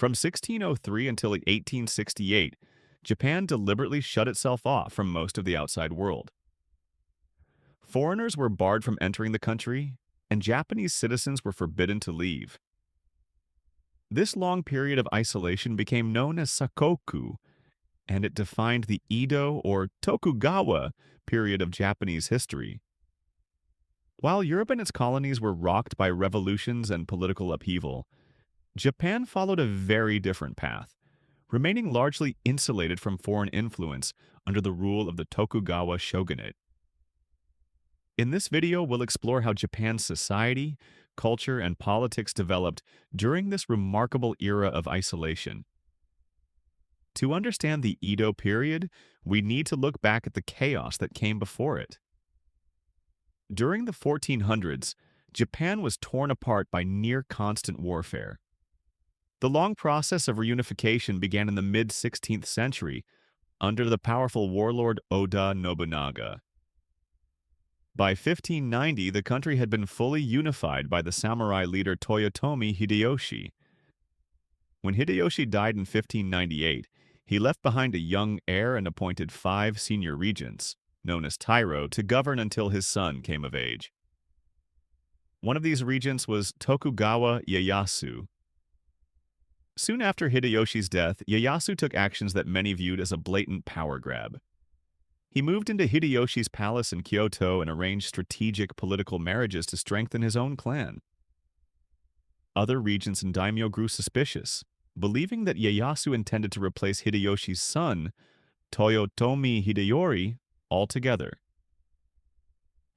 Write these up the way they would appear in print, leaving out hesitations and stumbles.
From 1603 until 1868, Japan deliberately shut itself off from most of the outside world. Foreigners were barred from entering the country, and Japanese citizens were forbidden to leave. This long period of isolation became known as Sakoku, and it defined the Edo or Tokugawa period of Japanese history. While Europe and its colonies were rocked by revolutions and political upheaval, Japan followed a very different path, remaining largely insulated from foreign influence under the rule of the Tokugawa shogunate. In this video, we'll explore how Japan's society, culture, and politics developed during this remarkable era of isolation. To understand the Edo period, we need to look back at the chaos that came before it. During the 1400s, Japan was torn apart by near-constant warfare. The long process of reunification began in the mid-16th century under the powerful warlord Oda Nobunaga. By 1590, the country had been fully unified by the samurai leader Toyotomi Hideyoshi. When Hideyoshi died in 1598, he left behind a young heir and appointed 5 senior regents, known as Tairo, to govern until his son came of age. One of these regents was Tokugawa Ieyasu. Soon after Hideyoshi's death, Ieyasu took actions that many viewed as a blatant power grab. He moved into Hideyoshi's palace in Kyoto and arranged strategic political marriages to strengthen his own clan. Other regents and daimyo grew suspicious, believing that Ieyasu intended to replace Hideyoshi's son, Toyotomi Hideyori, altogether.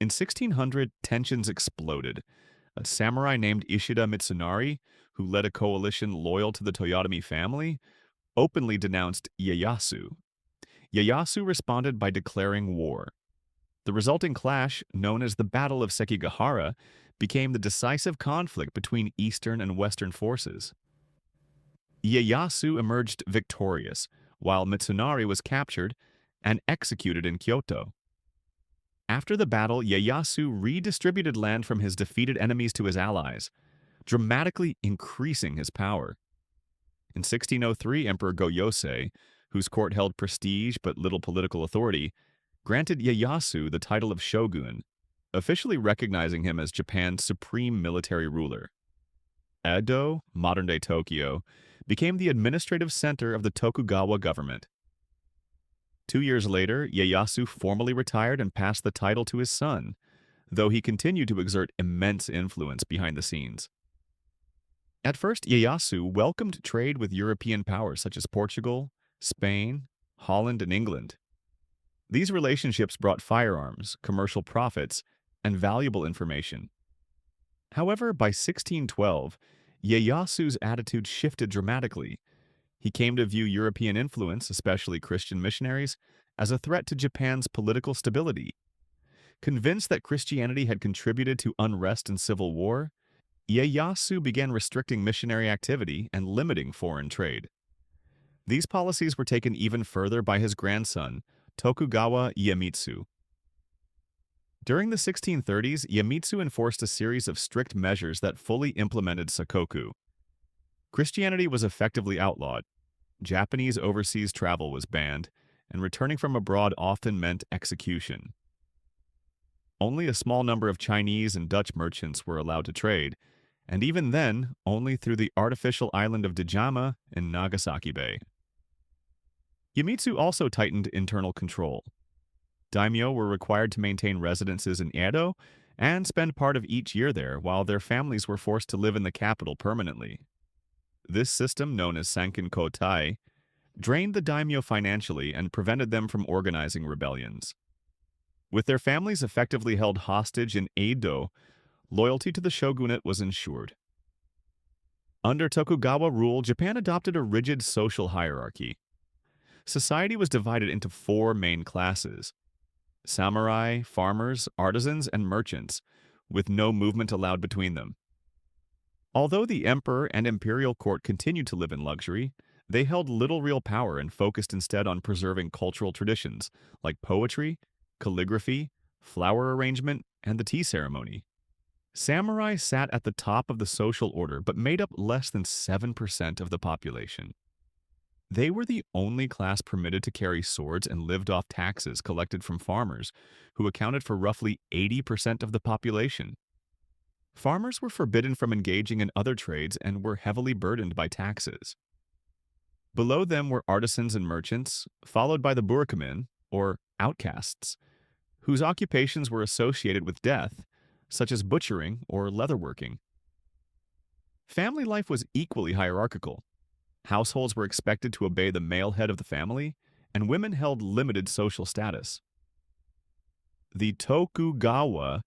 In 1600, tensions exploded. A samurai named Ishida Mitsunari, who led a coalition loyal to the Toyotomi family, openly denounced Ieyasu. Ieyasu responded by declaring war. The resulting clash, known as the Battle of Sekigahara, became the decisive conflict between Eastern and Western forces. Ieyasu emerged victorious, while Mitsunari was captured and executed in Kyoto. After the battle, Ieyasu redistributed land from his defeated enemies to his allies, dramatically increasing his power. In 1603, Emperor Go-Yosei, whose court held prestige but little political authority, granted Ieyasu the title of shogun, officially recognizing him as Japan's supreme military ruler. Edo, modern-day Tokyo, became the administrative center of the Tokugawa government. 2 years later, Ieyasu formally retired and passed the title to his son, though he continued to exert immense influence behind the scenes. At first, Ieyasu welcomed trade with European powers such as Portugal, Spain, Holland, and England. These relationships brought firearms, commercial profits, and valuable information. However, by 1612, Ieyasu's attitude shifted dramatically. He came to view European influence, especially Christian missionaries, as a threat to Japan's political stability. Convinced that Christianity had contributed to unrest and civil war, Ieyasu began restricting missionary activity and limiting foreign trade. These policies were taken even further by his grandson, Tokugawa Iemitsu. During the 1630s, Iemitsu enforced a series of strict measures that fully implemented Sakoku. Christianity was effectively outlawed, Japanese overseas travel was banned, and returning from abroad often meant execution. Only a small number of Chinese and Dutch merchants were allowed to trade, and even then, only through the artificial island of Dejima in Nagasaki Bay. Iemitsu also tightened internal control. Daimyo were required to maintain residences in Edo and spend part of each year there, while their families were forced to live in the capital permanently. This system, known as Sankin Kotai, drained the daimyo financially and prevented them from organizing rebellions. With their families effectively held hostage in Edo, loyalty to the shogunate was ensured. Under Tokugawa rule, Japan adopted a rigid social hierarchy. Society was divided into 4 main classes: samurai, farmers, artisans, and merchants, with no movement allowed between them. Although the emperor and imperial court continued to live in luxury, they held little real power and focused instead on preserving cultural traditions like poetry, calligraphy, flower arrangement, and the tea ceremony. Samurai sat at the top of the social order but made up less than 7% of the population. They were the only class permitted to carry swords and lived off taxes collected from farmers, who accounted for roughly 80% of the population. Farmers were forbidden from engaging in other trades and were heavily burdened by taxes. Below them were artisans and merchants, followed by the burakumin, or outcasts, whose occupations were associated with death, such as butchering or leatherworking. Family life was equally hierarchical. Households were expected to obey the male head of the family, and women held limited social status. The Tokugawa